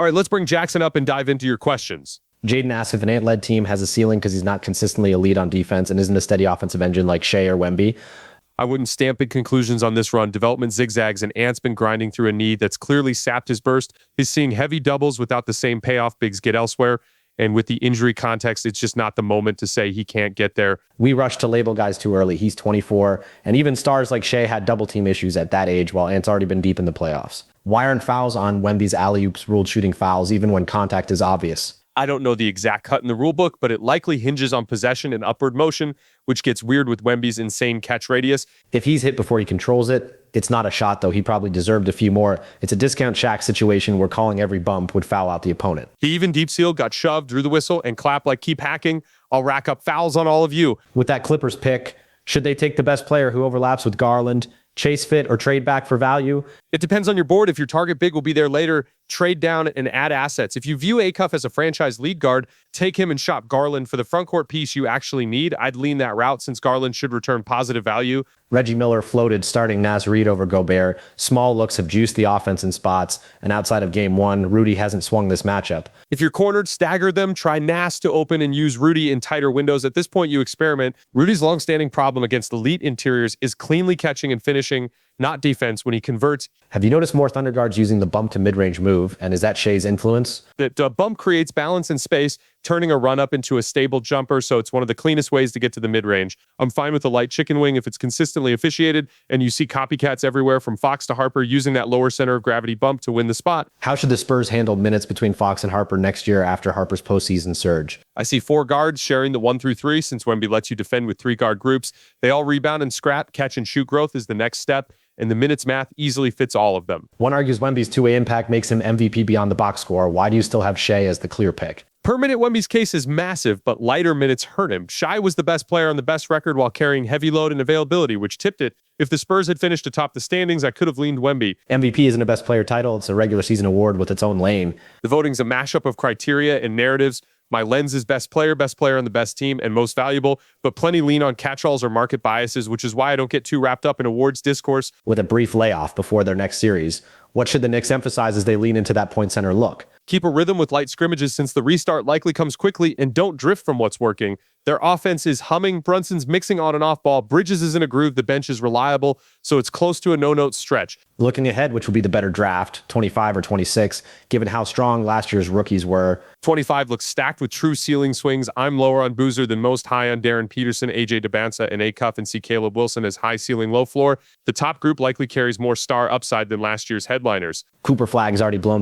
All right, let's bring Jackson up and dive into your questions. Jaden asks if an Ant-led team has a ceiling because he's not consistently elite on defense and isn't a steady offensive engine like Shea or Wemby. I wouldn't stamp big conclusions on this run. Development zigzags, and Ant's been grinding through a knee that's clearly sapped his burst. He's seeing heavy doubles without the same payoff bigs get elsewhere. And with the injury context, it's just not the moment to say he can't get there. We rushed to label guys too early. He's 24, and even stars like Shea had double team issues at that age while Ant's already been deep in the playoffs. Why aren't fouls on Wemby's alley-oops ruled shooting fouls even when contact is obvious? I don't know the exact cut in the rule book, but it likely hinges on possession and upward motion, which gets weird with Wemby's insane catch radius. If he's hit before he controls it, it's not a shot, though. He probably deserved a few more. It's a discount Shaq situation where calling every bump would foul out the opponent. He even deep sealed, got shoved, drew the whistle, and clapped like keep hacking. I'll rack up fouls on all of you. With that Clippers pick, should they take the best player who overlaps with Garland, chase fit, or trade back for value? It depends on your board. If your target big will be there later, trade down and add assets. If you view Acuff as a franchise lead guard, take him and shop Garland for the frontcourt piece you actually need. I'd lean that route since Garland should return positive value. Reggie Miller floated starting Naz Reid over Gobert. Small looks have juiced the offense in spots, and outside of game one, Rudy hasn't swung this matchup. If you're cornered, stagger them. Try Nas to open and use Rudy in tighter windows. At this point, you experiment. Rudy's longstanding problem against elite interiors is cleanly catching and finishing, not defense. When he converts, have you noticed more Thunder guards using the bump to mid-range move, and is that Shea's influence? The bump creates balance in space, turning a run-up into a stable jumper, so it's one of the cleanest ways to get to the mid-range. I'm fine with a light chicken wing if it's consistently officiated, and you see copycats everywhere from Fox to Harper using that lower center of gravity bump to win the spot. How should the Spurs handle minutes between Fox and Harper next year after Harper's postseason surge? I see 4 guards sharing the 1 through 3 since Wemby lets you defend with 3 guard groups. They all rebound and scrap. Catch and shoot growth is the next step, and the minutes math easily fits all of them. One argues Wemby's two-way impact makes him MVP beyond the box score. Why do you still have Shea as the clear pick? Per minute, Wemby's case is massive, but lighter minutes hurt him. Shai was the best player on the best record while carrying heavy load and availability, which tipped it. If the Spurs had finished atop the standings, I could have leaned Wemby. MVP isn't a best player title. It's a regular season award with its own lane. The voting's a mashup of criteria and narratives. My lens is best player on the best team, and most valuable, but plenty lean on catch-alls or market biases, which is why I don't get too wrapped up in awards discourse. With a brief layoff before their next series, what should the Knicks emphasize as they lean into that point center look? Keep a rhythm with light scrimmages since the restart likely comes quickly, and don't drift from what's working. Their offense is humming. Brunson's mixing on and off ball. Bridges is in a groove. The bench is reliable, so it's close to a no-note stretch. Looking ahead, which will be the better draft, 25 or 26, given how strong last year's rookies were? 25 looks stacked with true ceiling swings. I'm lower on Boozer than most, high on Darren Peterson, AJ DeBanza, and Acuff, and see Caleb Wilson as high ceiling, low floor. The top group likely carries more star upside than last year's headliners. Cooper Flag's already blown